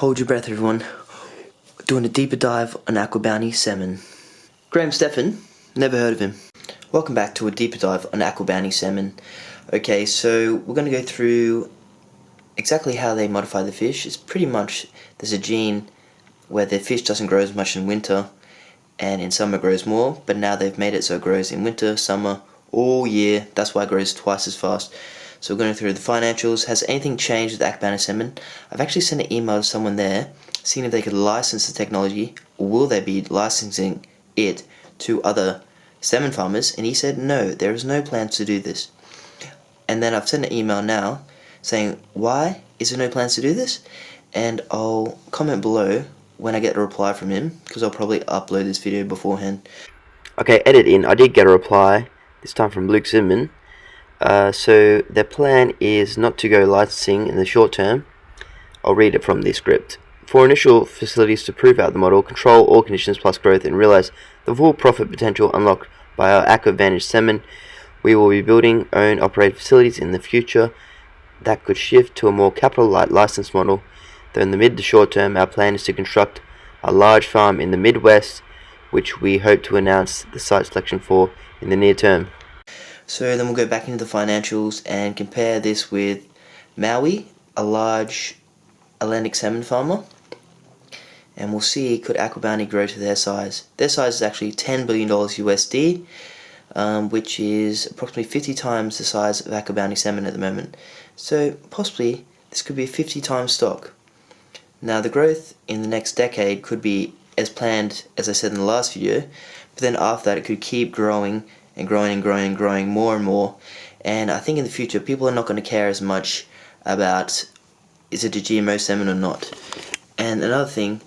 Hold your breath, everyone. Doing a deeper dive on Aqua Bounty Salmon. Graham Stephan, never heard of him. Welcome back to a deeper dive on Aqua Bounty Salmon. Okay, so we're going to go through exactly how they modify the fish. It's pretty much, there's a gene where the fish doesn't grow as much in winter, and in summer grows more, but now they've made it so it grows in winter, summer, all year. That's why it grows twice as fast. So we're going through the financials. Has anything changed with Aqua Bounty Salmon? I've actually sent an email to someone there, seeing if they could license the technology, or will they be licensing it to other salmon farmers, and he said no, there is no plans to do this. And then I've sent an email now saying, why is there no plans to do this? And I'll comment below when I get a reply from him, because I'll probably upload this video beforehand. Okay, edit in. I did get a reply, this time from Luke Zimmerman. So their plan is not to go licensing in the short term. I'll read it from the script. For initial facilities to prove out the model, control all conditions plus growth, and realize the full profit potential unlocked by our Aqua Bounty Salmon, we will be building own operated facilities in the future that could shift to a more capital light license model. Though in the mid to short term, our plan is to construct a large farm in the Midwest, which we hope to announce the site selection for in the near term. So then we'll go back into the financials and compare this with Mowi, a large Atlantic salmon farmer, and we'll see could Aqua Bounty grow to their size. Their size is actually $10 billion USD, which is approximately 50 times the size of Aqua Bounty Salmon at the moment. So possibly this could be a 50 times stock. Now the growth in the next decade could be as planned as I said in the last video, but then after that it could keep growing and growing and growing and growing more and more. And I think in the future people are not going to care as much about is it a GMO salmon or not. And another thing,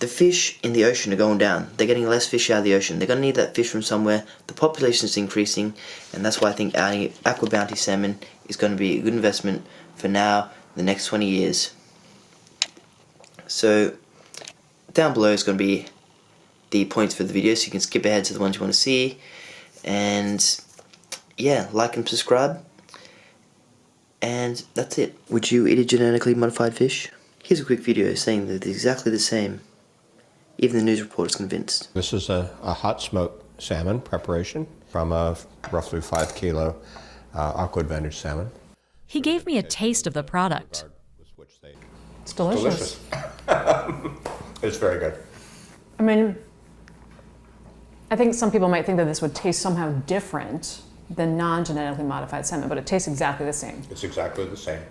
the fish in the ocean are going down. They're getting less fish out of the ocean. They're going to need that fish from somewhere. The population is increasing, and that's why I think Aqua Bounty Salmon is going to be a good investment for now, the next 20 years. So down below is going to be the points for the video, so you can skip ahead to the ones you want to see. And yeah, like and subscribe. And that's it. Would you eat a genetically modified fish? Here's a quick video saying that it's exactly the same. Even the news report is convinced. This is a hot smoked salmon preparation from a roughly 5 kilo Aqua Bounty salmon. He gave me a taste of the product. It's delicious. It's very good. I mean, I think some people might think that this would taste somehow different than non-genetically modified salmon, but it tastes exactly the same. It's exactly the same.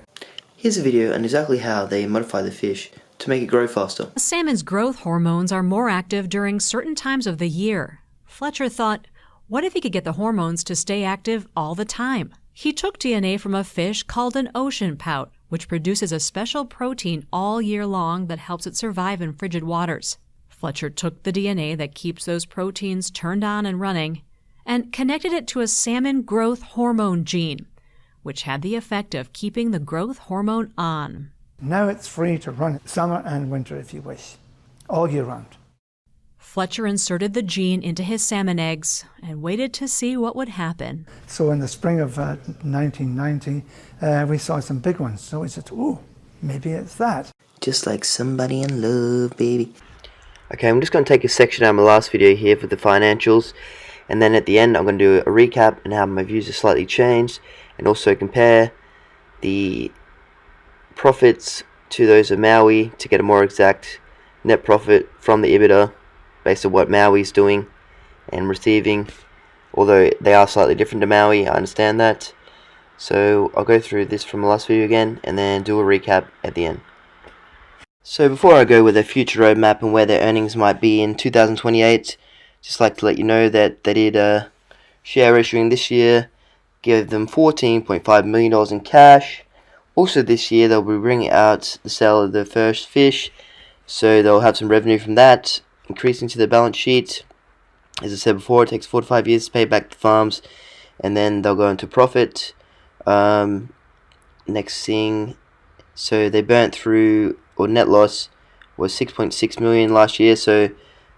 Here's a video on exactly how they modify the fish to make it grow faster. A salmon's growth hormones are more active during certain times of the year. Fletcher thought, what if he could get the hormones to stay active all the time? He took DNA from a fish called an ocean pout, which produces a special protein all year long that helps it survive in frigid waters. Fletcher took the DNA that keeps those proteins turned on and running and connected it to a salmon growth hormone gene, which had the effect of keeping the growth hormone on. Now it's free to run summer and winter if you wish, all year round. Fletcher inserted the gene into his salmon eggs and waited to see what would happen. So in the spring of 1990, we saw some big ones. So we said, ooh, maybe it's that. Just like somebody in love, baby. Okay, I'm just going to take a section out of my last video here for the financials. And then at the end, I'm going to do a recap and how my views are slightly changed. And also compare the profits to those of Mowi to get a more exact net profit from the EBITDA based on what Mowi is doing and receiving. Although they are slightly different to Mowi, I understand that. So I'll go through this from the last video again and then do a recap at the end. So before I go with their future roadmap and where their earnings might be in 2028, just like to let you know that they did a share issuing this year, gave them $14.5 million in cash. Also this year they'll be bringing out the sale of their first fish, so they'll have some revenue from that, increasing to their balance sheet. As I said before, it takes 4 to 5 years to pay back the farms, and then they'll go into profit. Next thing, so they burnt through, or net loss was 6.6 million last year, so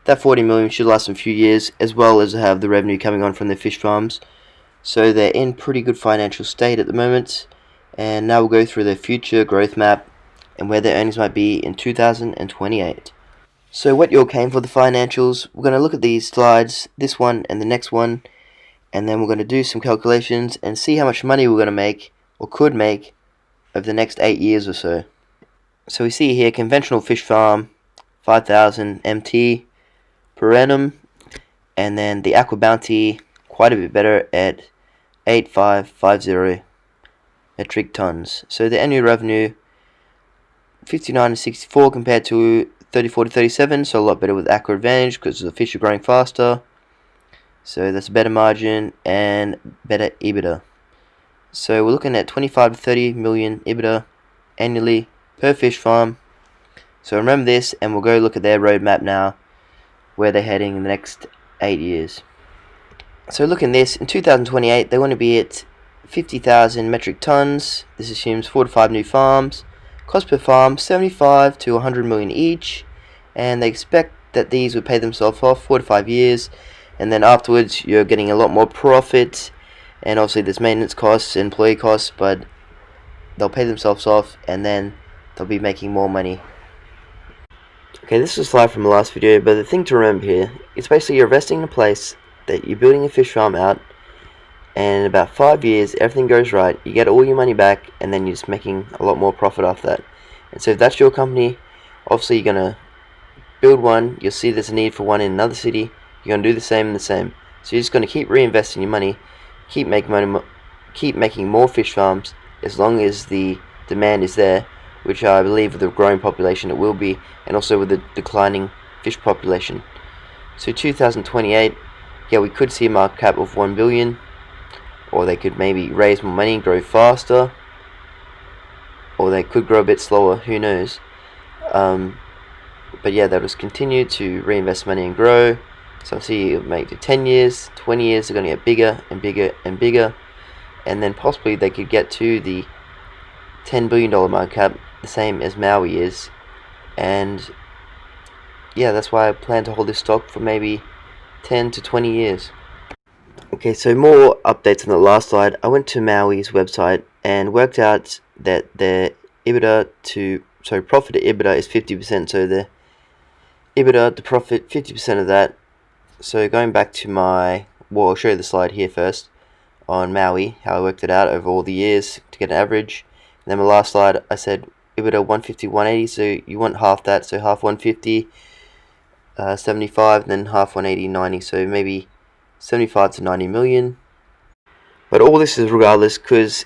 that 40 million should last them a few years, as well as have the revenue coming on from their fish farms. So they're in pretty good financial state at the moment. And now we'll go through their future growth map and where their earnings might be in 2028. So what you're came for the financials, we're going to look at these slides, this one and the next one, and then we're going to do some calculations and see how much money we're going to make, or could make, over the next 8 years or so. So we see here, conventional fish farm, 5,000 MT per annum, and then the Aqua Bounty, quite a bit better at 8,550 metric tons. So the annual revenue, 59 to 64 compared to 34 to 37, so a lot better with Aqua Advantage because the fish are growing faster. So that's a better margin and better EBITDA. So we're looking at 25 to 30 million EBITDA annually per fish farm. So remember this, and we'll go look at their roadmap now, where they're heading in the next 8 years. So look at this, in 2028 they want to be at 50,000 metric tons. This assumes 4 to 5 new farms. Cost per farm 75 to 100 million each, and they expect that these would pay themselves off 4 to 5 years, and then afterwards you're getting a lot more profit, and obviously there's maintenance costs, employee costs, but they'll pay themselves off and then they'll be making more money. Okay, this is a slide from the last video, but the thing to remember here, it's basically you're investing in a place that you're building a fish farm out, and in about 5 years everything goes right, you get all your money back, and then you're just making a lot more profit off that. And so if that's your company, obviously you're going to build one, you'll see there's a need for one in another city, you're going to do the same and the same. So you're just going to keep reinvesting your money, keep making more fish farms as long as the demand is there, which I believe with the growing population it will be, and also with the declining fish population. So 2028, yeah, we could see a market cap of 1 billion, or they could maybe raise more money, grow faster, or they could grow a bit slower, who knows. But yeah, they'll just continue to reinvest money and grow. So I'll see it'll make it 10 years, 20 years, they're going to get bigger and bigger and bigger, and then possibly they could get to the $10 billion market cap, the same as Mowi is. And yeah, that's why I plan to hold this stock for maybe 10 to 20 years. Okay, so more updates on the last slide. I went to Mowi's website and worked out that their profit to EBITDA is 50%. So the EBITDA to profit, 50% of that. So going back to I'll show you the slide here first on Mowi, how I worked it out over all the years to get an average. And then my last slide, I said EBITDA 150, 180, so you want half that, so half 150, 75, and then half 180, 90, so maybe 75 to 90 million. But all this is regardless, because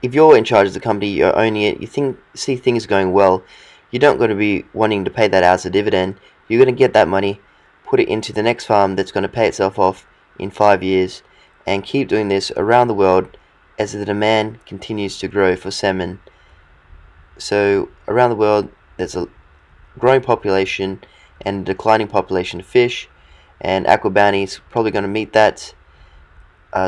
if you're in charge of the company, you're owning it, see things going well, you're not going to be wanting to pay that out as a dividend. You're going to get that money, put it into the next farm that's going to pay itself off in 5 years, and keep doing this around the world as the demand continues to grow for salmon. So around the world there's a growing population and a declining population of fish, and Aqua Bounty is probably going to meet that.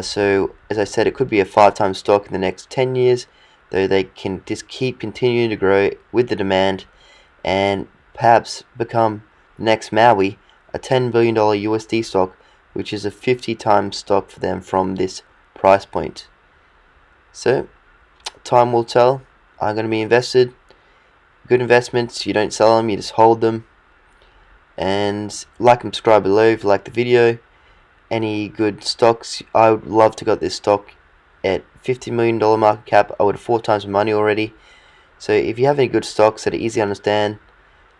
So as I said, it could be a 5-time stock in the next 10 years, though they can just keep continuing to grow with the demand and perhaps become the next Mowi, a $10 billion USD stock, which is a 50-time stock for them from this price point. So time will tell. I'm going to be invested. Good investments, you don't sell them, you just hold them. And like and subscribe below if you like the video. Any good stocks, I would love to got this stock at $50 million market cap. I would have 4 times my money already. So if you have any good stocks that are easy to understand,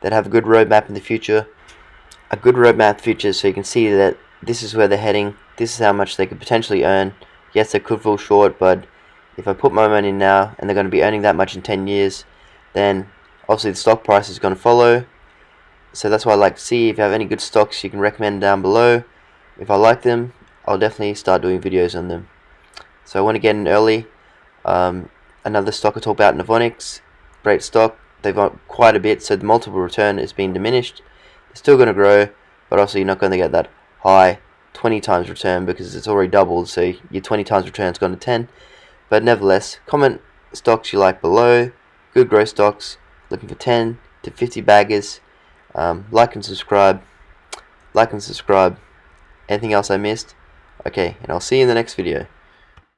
that have a good roadmap in the future, so you can see that this is where they're heading, this is how much they could potentially earn. Yes, they could fall short, but if I put my money in now and they're going to be earning that much in 10 years, then obviously the stock price is going to follow. So that's why I like to see if you have any good stocks you can recommend down below. If I like them, I'll definitely start doing videos on them. So I want to get in early. Another stock I talk about, Novonics, great stock. They've got quite a bit, so the multiple return is being diminished. They're still going to grow, but also you're not going to get that high 20 times return because it's already doubled, so your 20 times return has gone to 10. But nevertheless, comment stocks you like below, good growth stocks, looking for 10 to 50 baggers. Like and subscribe. Anything else I missed? Okay, and I'll see you in the next video.